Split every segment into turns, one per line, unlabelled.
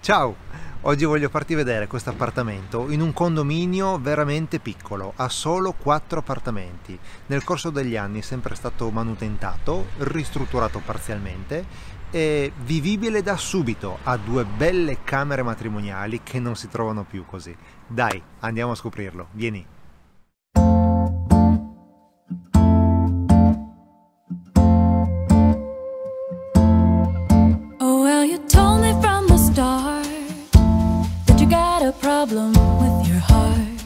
Ciao! Oggi voglio farti vedere questo appartamento in un condominio veramente piccolo, ha solo 4 appartamenti. Nel corso degli anni è sempre stato manutentato, ristrutturato parzialmente e vivibile da subito, ha 2 belle camere matrimoniali che non si trovano più così. Dai, andiamo a scoprirlo, vieni!
Problem with your heart,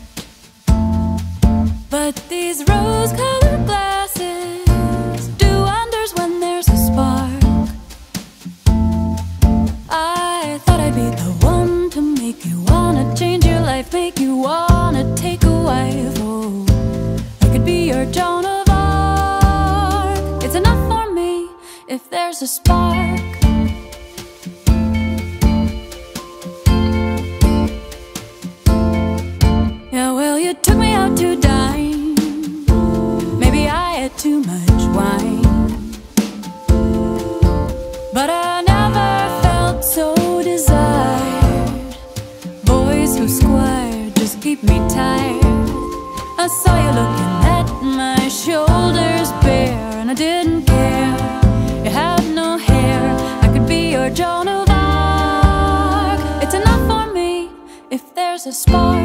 but these rose-colored glasses do wonders when there's a spark. I thought I'd be the one to make you wanna change your life, make you wanna take a wife. Oh, I could be your Joan of Arc. It's enough for me if there's a spark. Took me out to dine. Maybe I had too much wine, but I never felt so desired. Boys who squire just keep me tired. I saw you looking at my shoulders bare, and I didn't care. You had no hair. I could be your Joan of Arc. It's enough for me if there's a spark.